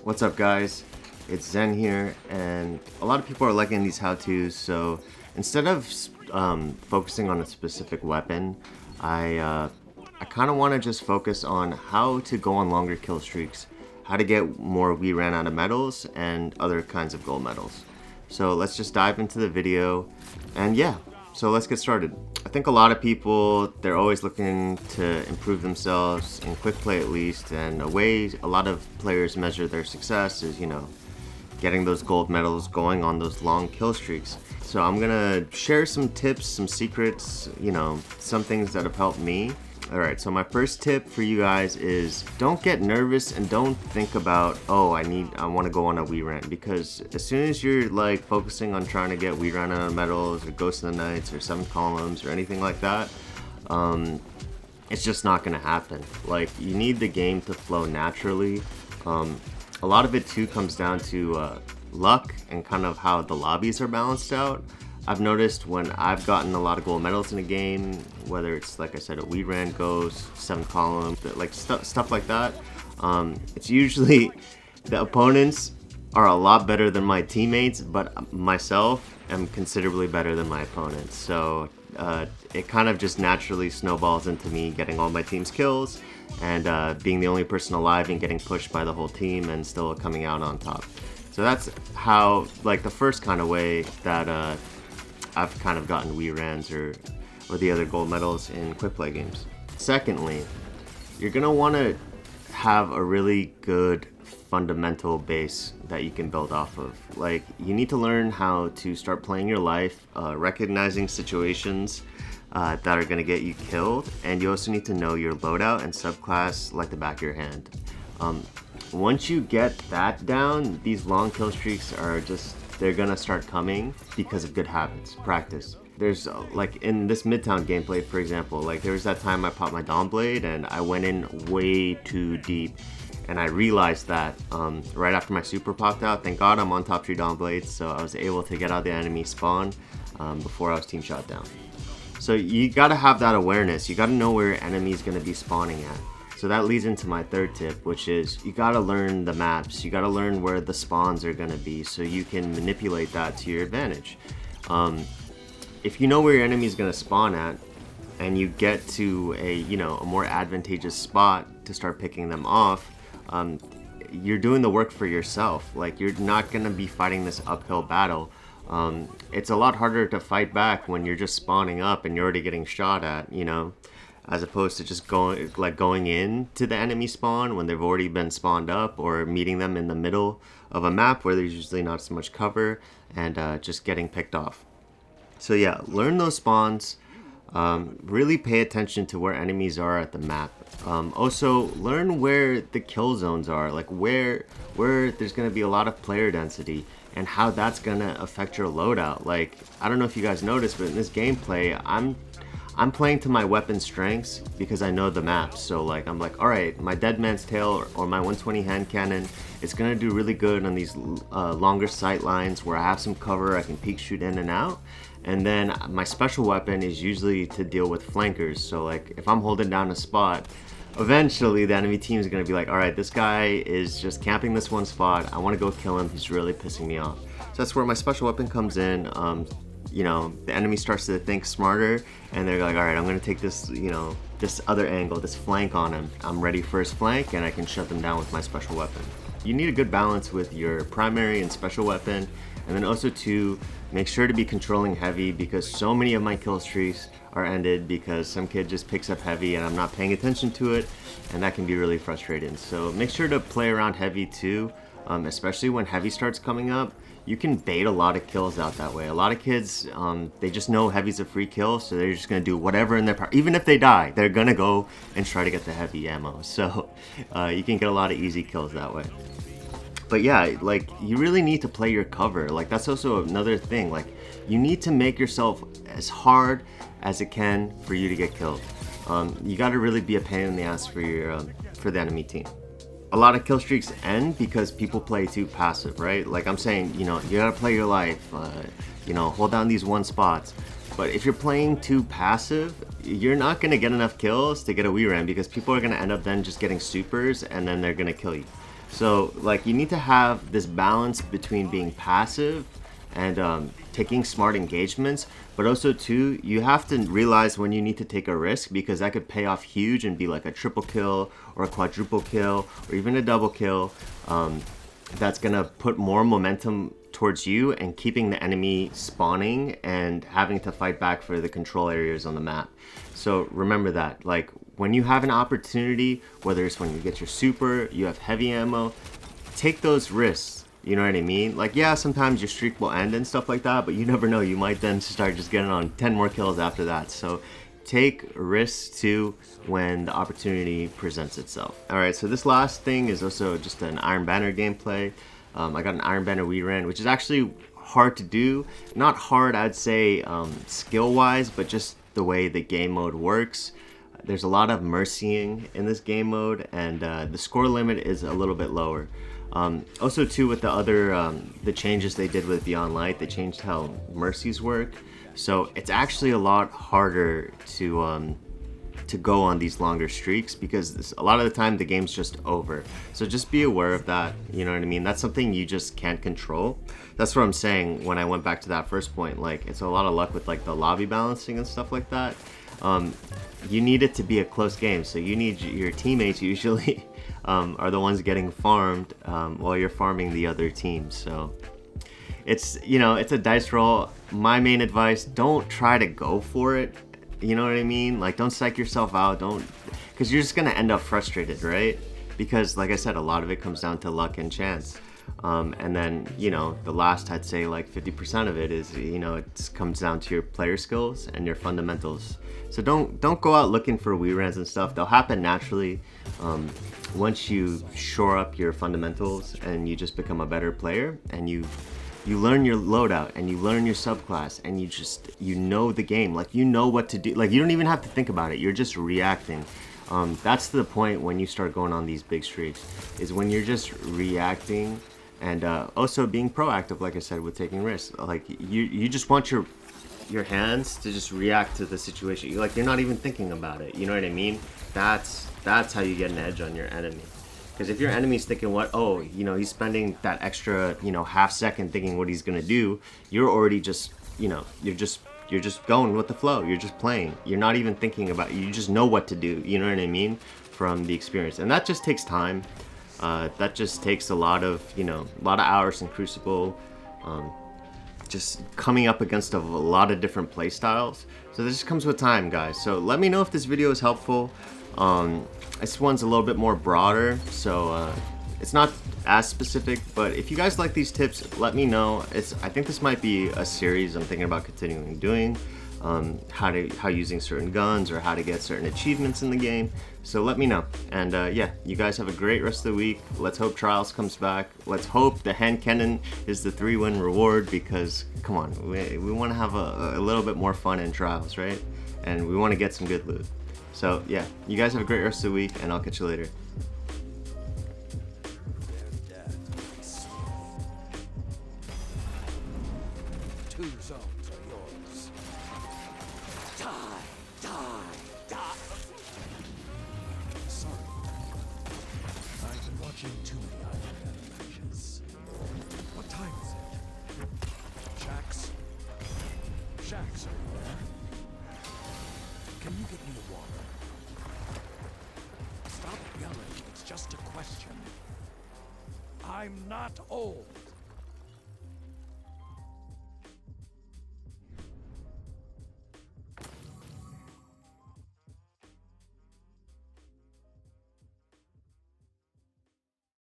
What's up, guys? It's Zen here, and a lot of people are liking these how-tos, so instead of focusing on a specific weapon, I kind of want to just focus on how to go on longer kill streaks, how to get more we ran out of medals, and other kinds of gold medals. So let's just dive into the video, and yeah, so let's get started. I think a lot of people, they're always looking to improve themselves, in quick play at least, and a way a lot of players measure their success is, getting those gold medals, going on those long kill streaks. So I'm gonna share some tips, some secrets, some things that have helped me. Alright, so my first tip for you guys is don't get nervous and don't think about, oh, I want to go on a Wii run, because as soon as you're like focusing on trying to get Wii run out of medals or Ghost of the Nights or 7 columns or anything like that, it's just not going to happen. Like, you need the game to flow naturally. A lot of it too comes down to luck and kind of how the lobbies are balanced out. I've noticed when I've gotten a lot of gold medals in a game, whether it's, like I said, a Wii ran, Ghost, 7 column, like stuff like that, it's usually the opponents are a lot better than my teammates, but myself am considerably better than my opponents. So it kind of just naturally snowballs into me getting all my team's kills and being the only person alive and getting pushed by the whole team and still coming out on top. So that's how, like, the first kind of way that I've kind of gotten Wii rans or the other gold medals in quick play games. Secondly, you're gonna want to have a really good fundamental base that you can build off of. Like, you need to learn how to start playing your life, recognizing situations that are gonna get you killed, and you also need to know your loadout and subclass like the back of your hand. Once you get that down, these long kill streaks are just, they're gonna start coming because of good habits, practice. There's like in this Midtown gameplay, for example, like there was that time I popped my Dawn Blade and I went in way too deep, and I realized that right after my super popped out. Thank God I'm on top 3 Dawn Blades, so I was able to get out the enemy spawn before I was team shot down. So you gotta have that awareness. You gotta know where your enemy's gonna be spawning at. So that leads into my third tip, which is you gotta learn the maps. You gotta learn where the spawns are gonna be so you can manipulate that to your advantage. If you know where your enemy is gonna spawn at, and you get to a more advantageous spot to start picking them off, you're doing the work for yourself. Like, you're not gonna be fighting this uphill battle. It's a lot harder to fight back when you're just spawning up and you're already getting shot at, as opposed to just going in to the enemy spawn when they've already been spawned up, or meeting them in the middle of a map where there's usually not so much cover, and just getting picked off. So yeah, learn those spawns. Really pay attention to where enemies are at the map. Also, learn where the kill zones are, like where there's going to be a lot of player density and how that's going to affect your loadout. Like, I don't know if you guys noticed, but in this gameplay, I'm playing to my weapon strengths because I know the map. So like, I'm like, all right, my Dead Man's Tail or my 120 hand cannon, it's gonna do really good on these longer sight lines where I have some cover, I can peek shoot in and out. And then my special weapon is usually to deal with flankers. So like, if I'm holding down a spot, eventually the enemy team is gonna be like, all right, this guy is just camping this one spot, I wanna go kill him, he's really pissing me off. So that's where my special weapon comes in. The enemy starts to think smarter, and they're like, all right, I'm going to take this, this other angle, this flank on him. I'm ready for his flank, and I can shut them down with my special weapon. You need a good balance with your primary and special weapon, and then also to make sure to be controlling heavy, because so many of my kill streaks are ended because some kid just picks up heavy and I'm not paying attention to it, and that can be really frustrating. So make sure to play around heavy too, especially when heavy starts coming up. You can bait a lot of kills out that way. A lot of kids, they just know heavy's a free kill, so they're just gonna do whatever in their power. Even if they die, they're gonna go and try to get the heavy ammo. So you can get a lot of easy kills that way. But yeah, like, you really need to play your cover. Like, that's also another thing. Like, you need to make yourself as hard as it can for you to get killed. You gotta really be a pain in the ass for the enemy team. A lot of kill streaks end because people play too passive, right? Like I'm saying, you gotta play your life, hold down these one spots. But if you're playing too passive, you're not gonna get enough kills to get a Wii ram, because people are gonna end up then just getting supers and then they're gonna kill you. So like you need to have this balance between being passive and taking smart engagements, but also too, you have to realize when you need to take a risk, because that could pay off huge and be like a triple kill or a quadruple kill or even a double kill. That's gonna put more momentum towards you and keeping the enemy spawning and having to fight back for the control areas on the map. So remember that, like when you have an opportunity, whether it's when you get your super, you have heavy ammo, take those risks. You know what I mean? Like, yeah, sometimes your streak will end and stuff like that, but you never know. You might then start just getting on 10 more kills after that. So take risks too when the opportunity presents itself. All right, so this last thing is also just an Iron Banner gameplay. I got an Iron Banner we ran, which is actually hard to do. Not hard, I'd say, skill-wise, but just the way the game mode works. There's a lot of mercying in this game mode, and the score limit is a little bit lower. Also too, with the other the changes they did with Beyond Light, they changed how mercies work, so it's actually a lot harder to go on these longer streaks, because a lot of the time the game's just over. So just be aware of that, you know what I mean? That's something you just can't control. That's what I'm saying when I went back to that first point. Like, it's a lot of luck with like the lobby balancing and stuff like that. You need it to be a close game, so you need your teammates usually are the ones getting farmed while you're farming the other team. So it's, you know, it's a dice roll. My main advice, don't try to go for it. You know what I mean? Like, don't psych yourself out. Don't, because you're just gonna end up frustrated, right? Because like I said, a lot of it comes down to luck and chance. And then, you know, the last, I'd say like 50% of it is, you know, it comes down to your player skills and your fundamentals. So don't go out looking for Wii runs and stuff. They'll happen naturally once you shore up your fundamentals and you just become a better player, and you learn your loadout and you learn your subclass, and you know the game. Like, you know what to do. Like, you don't even have to think about it. You're just reacting. That's the point when you start going on these big streaks, is when you're just reacting. And also being proactive, like I said, with taking risks. Like, you just want your hands to just react to the situation. Like, you're not even thinking about it. You know what I mean? That's how you get an edge on your enemy. Because if your enemy's thinking, what, oh, you know, he's spending that extra, you know, half second thinking what he's gonna do, you're already just, you know, you're just going with the flow. You're just playing. You're not even thinking about it. You just know what to do. You know what I mean? From the experience, and that just takes time. That just takes a lot of, you know, a lot of hours in Crucible, just coming up against a lot of different play styles. So this just comes with time, guys. So let me know if this video is helpful. This one's a little bit more broader, so it's not as specific, but if you guys like these tips, let me know. I think this might be a series I'm thinking about continuing doing. How using certain guns or how to get certain achievements in the game. So let me know. And yeah, you guys have a great rest of the week. Let's hope Trials comes back. Let's hope the hand cannon is the 3-win reward, because come on, we want to have a little bit more fun in Trials, right? And we want to get some good loot. So yeah, you guys have a great rest of the week, and I'll catch you later. Two zones are yours. Die. Sorry. I've been watching too many Iron Man matches. What time is it? Shax, are you there? Can you get me water? Stop yelling, it's just a question. I'm not old.